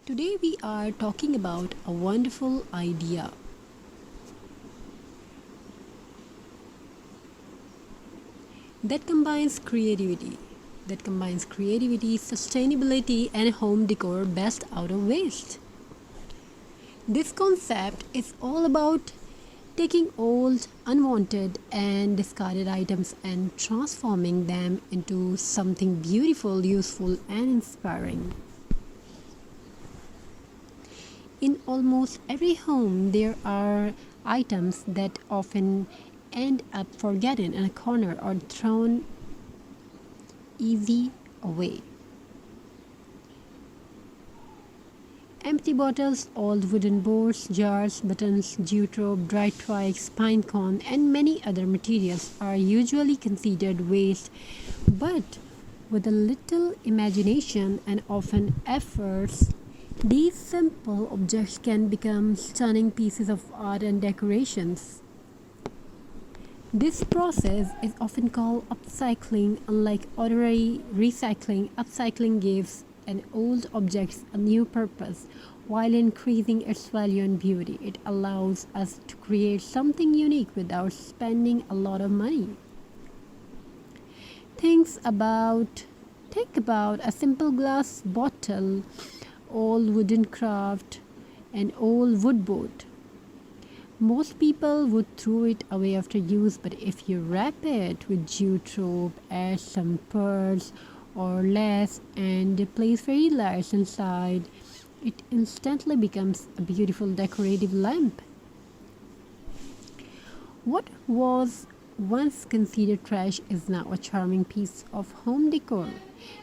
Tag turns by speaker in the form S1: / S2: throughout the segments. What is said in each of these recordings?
S1: Today we are talking about a wonderful idea that combines creativity, sustainability and home decor best out of waste. This concept is all about taking old, unwanted and discarded items and transforming them into something beautiful, useful and inspiring. In almost every home, there are items that often end up forgotten in a corner or thrown easy away. Empty bottles, old wooden boards, jars, buttons, jute rope, dried twigs, pine cone, and many other materials are usually considered waste, but with a little imagination and often efforts, these simple objects can become stunning pieces of art and decorations. This process is often called upcycling. Unlike ordinary recycling, upcycling gives an old object a new purpose while increasing its value and beauty. It allows us to create something unique without spending a lot of money. Think about think about a simple glass bottle, old wooden craft, an old wood boat. Most people would throw it away after use, but if you wrap it with jute rope, add some pearls or lace, and place fairy lights inside, it instantly becomes a beautiful decorative lamp. What was once considered trash is now a charming piece of home decor.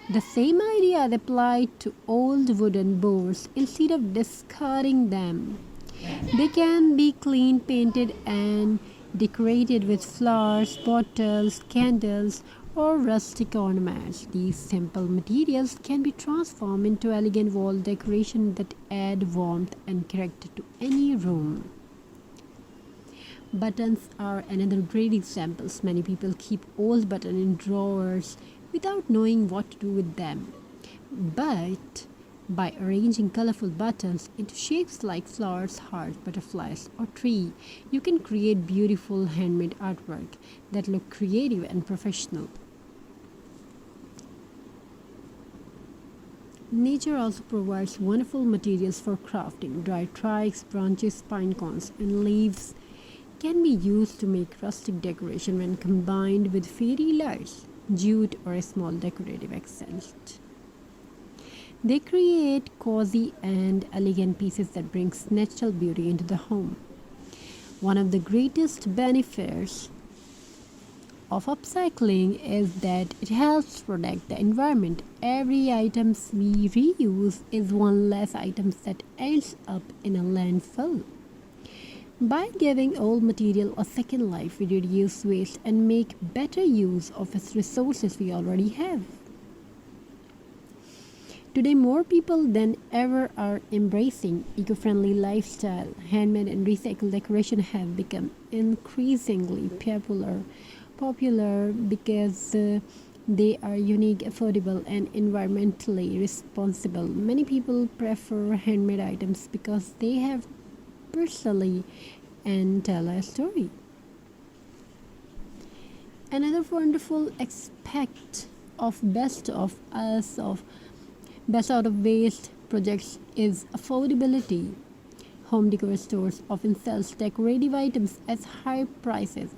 S1: The same idea is applied to old wooden boards. Instead of discarding them, they can be cleaned, painted, and decorated with flowers, bottles, candles, or rustic ornaments. These simple materials can be transformed into elegant wall decoration that add warmth and character to any room. Buttons are another great example. Many people keep old buttons in drawers without knowing what to do with them. But by arranging colorful buttons into shapes like flowers, hearts, butterflies, or tree, you can create beautiful handmade artwork that look creative and professional. Nature also provides wonderful materials for crafting. Dried twigs, branches, pine cones, and leaves can be used to make rustic decoration when combined with fairy lights, jute, or a small decorative accent. They create cozy and elegant pieces that brings natural beauty into the home. One of the greatest benefits of upcycling is that it helps protect the environment. Every item we reuse is one less item that ends up in a landfill. By giving old material a second life, we reduce waste and make better use of its resources we already have. Today, more people than ever are embracing eco-friendly lifestyle. Handmade and recycled decoration have become increasingly popular because they are unique, affordable, and environmentally responsible. Many people prefer handmade items because they have personally and tell a story. Another wonderful aspect of best out of waste projects is affordability. Home decor stores often sells decorative items at high prices.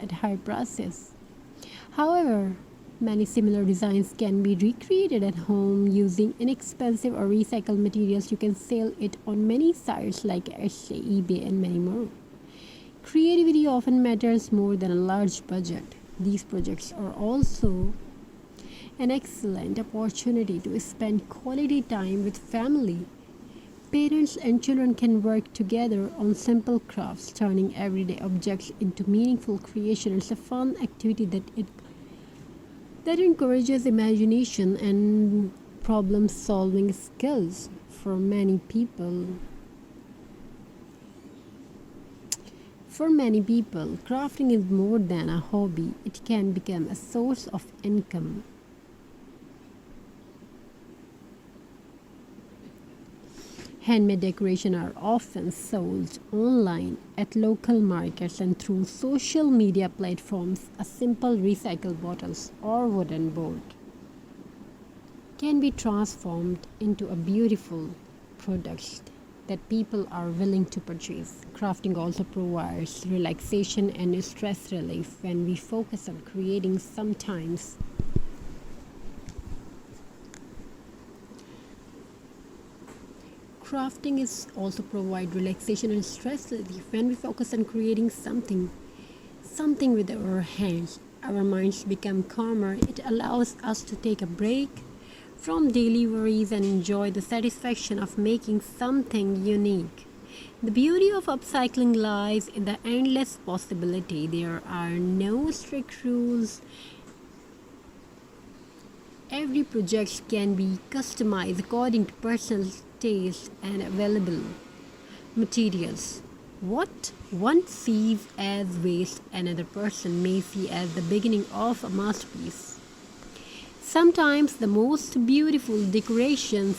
S1: However, many similar designs can be recreated at home using inexpensive or recycled materials. You can sell it on many sites like Etsy, eBay, and many more. Creativity often matters more than a large budget. These projects are also an excellent opportunity to spend quality time with family. Parents and children can work together on simple crafts, turning everyday objects into meaningful creation. It's a fun activity that encourages imagination and problem solving skills for many people. For many people, crafting is more than a hobby. It can become a source of income. Handmade decoration are often sold online at local markets and through social media platforms. A simple recycled bottles or wooden board can be transformed into a beautiful product that people are willing to purchase. Crafting also provides relaxation and stress relief when we focus on creating sometimes. Crafting is also provide relaxation and stress relief when we focus on creating something with our hands. Our minds become calmer. It allows us to take a break from daily worries and enjoy the satisfaction of making something unique. The beauty of upcycling lies in the endless possibility. There are no strict rules. Every project can be customized according to personal taste and available materials. What one sees as waste, another person may see as the beginning of a masterpiece. Sometimes the most beautiful decorations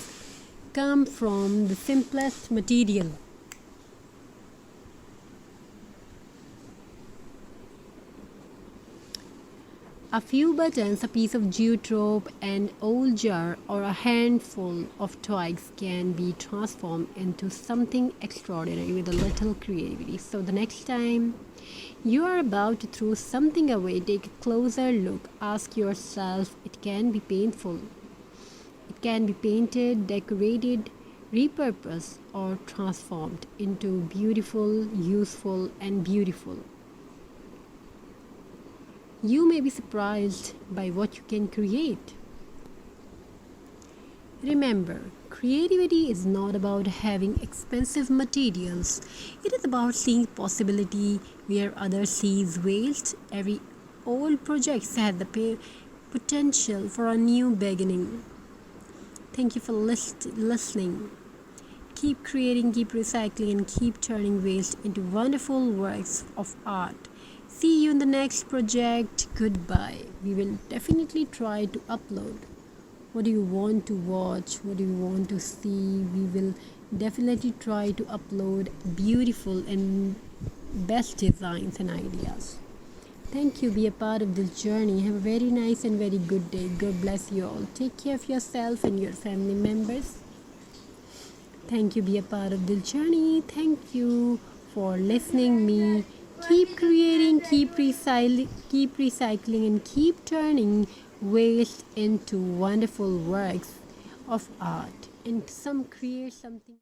S1: come from the simplest material. A few buttons, a piece of jute rope, an old jar, or a handful of twigs can be transformed into something extraordinary with a little creativity. So the next time you are about to throw something away, take a closer look. Ask yourself, it can be painful. It can be painted, decorated, repurposed, or transformed into beautiful, useful, and beautiful. You may be surprised by what you can create. Remember, creativity is not about having expensive materials. It is about seeing possibility where others see waste. Every old project has the potential for a new beginning. Thank you for listening. Keep creating, keep recycling, and keep turning waste into wonderful works of art. See you in the next project. Goodbye. We will definitely try to upload. What do you want to watch? What do you want to see? We will definitely try to upload beautiful and best designs and ideas. Thank you. Be a part of this journey. Have a very nice and very good day. God bless you all. Take care of yourself and your family members. Thank you. Be a part of this journey. Thank you for listening me. Keep creating, keep recycling, and keep turning waste into wonderful works of art. And create something.